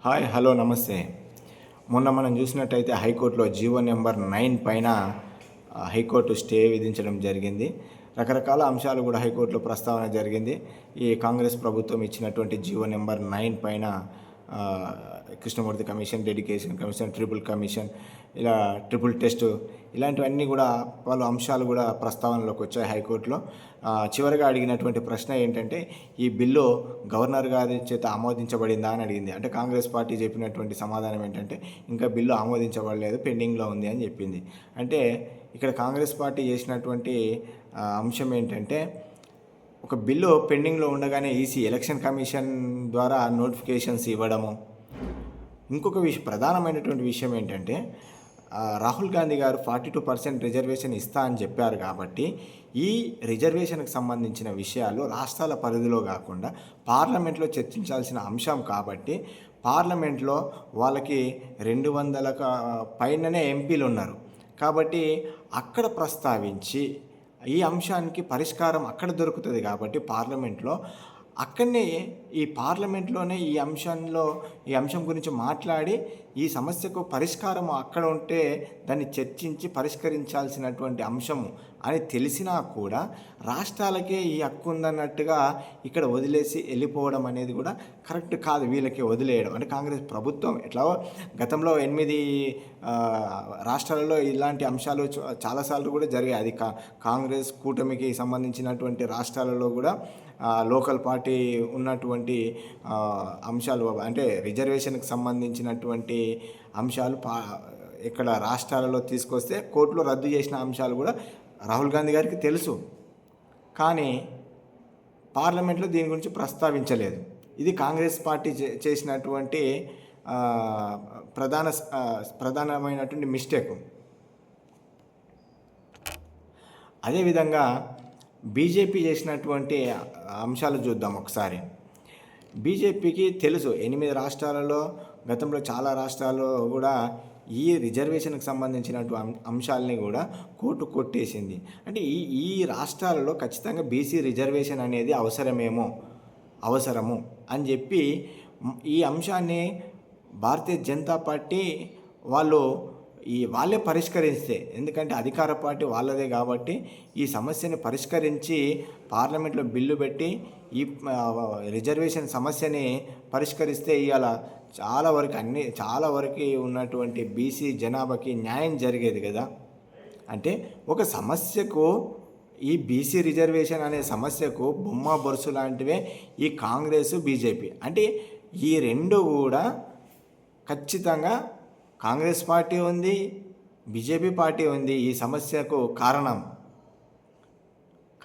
Hi hello నమస్తే. మొన్న మనం చూసినట్టయితే హైకోర్టులో జీవో నెంబర్ 9 పైన హైకోర్టు స్టే విధించడం జరిగింది. రకరకాల అంశాలు కూడా హైకోర్టులో ప్రస్తావన జరిగింది. ఈ కాంగ్రెస్ ప్రభుత్వం ఇచ్చినటువంటి జీవో నెంబర్ 9 పైన Krishnamurthy commission, dedication commission, triple commission, ఇలా ట్రిపుల్ టెస్ట్ ఇలాంటివన్నీ కూడా పలు అంశాలు కూడా ప్రస్తావనలోకి వచ్చాయి హైకోర్టులో. చివరిగా అడిగినటువంటి ప్రశ్న ఏంటంటే, ఈ బిల్లు గవర్నర్ గారి చేత ఆమోదించబడిందా అని అడిగింది. అంటే కాంగ్రెస్ పార్టీ చెప్పినటువంటి సమాధానం ఏంటంటే, ఇంకా బిల్లు ఆమోదించబడలేదు, పెండింగ్లో ఉంది అని చెప్పింది. అంటే ఇక్కడ కాంగ్రెస్ పార్టీ చేసినటువంటి అంశం ఏంటంటే, ఒక బిల్లు పెండింగ్లో ఉండగానే ఈసీ ఎలక్షన్ కమిషన్ ద్వారా నోటిఫికేషన్స్ ఇవ్వడము. ఇంకొక ప్రధానమైనటువంటి విషయం ఏంటంటే, రాహుల్ గాంధీ గారు 42% రిజర్వేషన్ ఇస్తా అని చెప్పారు కాబట్టి, ఈ రిజర్వేషన్కి సంబంధించిన విషయాలు రాష్ట్రాల పరిధిలో కాకుండా పార్లమెంట్లో చర్చించాల్సిన అంశం కాబట్టి, పార్లమెంట్లో వాళ్ళకి 200 పైననే ఎంపీలు ఉన్నారు కాబట్టి అక్కడ ప్రస్తావించి ఈ అంశానికి పరిష్కారం అక్కడ దొరుకుతుంది కాబట్టి పార్లమెంట్లో అక్కడనే ఈ పార్లమెంట్లోనే ఈ అంశం గురించి మాట్లాడి ఈ సమస్యకు పరిష్కారం అక్కడ ఉంటే దాన్ని చర్చించి పరిష్కరించాల్సినటువంటి అంశము అని తెలిసినా కూడా రాష్ట్రాలకే ఈ హక్కు ఉందన్నట్టుగా ఇక్కడ వదిలేసి వెళ్ళిపోవడం అనేది కూడా కరెక్ట్ కాదు. వీళ్ళకి వదిలేయడం అంటే కాంగ్రెస్ ప్రభుత్వం ఎట్లా గతంలో 8 రాష్ట్రాలలో ఇలాంటి అంశాలు చాలాసార్లు కూడా జరిగాయి. అది కాంగ్రెస్ కూటమికి సంబంధించినటువంటి రాష్ట్రాలలో కూడా లోకల్ పార్టీ ఉన్నటువంటి అంశాలు అంటే రిజర్వేషన్కి సంబంధించినటువంటి అంశాలు ఇక్కడ రాష్ట్రాలలో తీసుకొస్తే కోర్టులో రద్దు చేసిన అంశాలు కూడా రాహుల్ గాంధీ గారికి తెలుసు. కానీ పార్లమెంట్లో దీని గురించి ప్రస్తావించలేదు. ఇది కాంగ్రెస్ పార్టీ చేసినటువంటి ప్రధానమైనటువంటి మిస్టేక్. అదేవిధంగా బీజేపీ చేసినటువంటి అంశాలు చూద్దాం ఒకసారి. బీజేపీకి తెలుసు 8 రాష్ట్రాలలో గతంలో చాలా రాష్ట్రాల్లో కూడా ఈ రిజర్వేషన్కి సంబంధించినటువంటి అంశాలని కూడా కోర్టు కొట్టేసింది. అంటే ఈ రాష్ట్రాలలో ఖచ్చితంగా బీసీ రిజర్వేషన్ అనేది అవసరము అని చెప్పి ఈ అంశాన్ని భారతీయ జనతా పార్టీ వాళ్ళే పరిష్కరిస్తే, ఎందుకంటే అధికార పార్టీ వాళ్ళదే కాబట్టి ఈ సమస్యని పరిష్కరించి పార్లమెంట్లో బిల్లు పెట్టి ఈ రిజర్వేషన్ సమస్యని పరిష్కరిస్తే ఇవాళ చాలా వరకు ఉన్నటువంటి బీసీ జనాభాకి న్యాయం జరిగేది కదా. అంటే ఒక సమస్యకు ఈ బీసీ రిజర్వేషన్ అనే సమస్యకు బొమ్మ బొరుసు లాంటివే ఈ కాంగ్రెస్, బీజేపీ. అంటే ఈ రెండు కూడా ఖచ్చితంగా కాంగ్రెస్ పార్టీ ఉంది, బీజేపీ పార్టీ ఉంది ఈ సమస్యకు కారణం.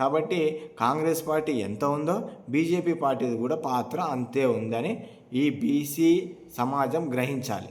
కాబట్టి కాంగ్రెస్ పార్టీ ఎంత ఉందో బీజేపీ పార్టీది కూడా పాత్ర అంతే ఉందని ఈ బీసీ సమాజం గ్రహించాలి.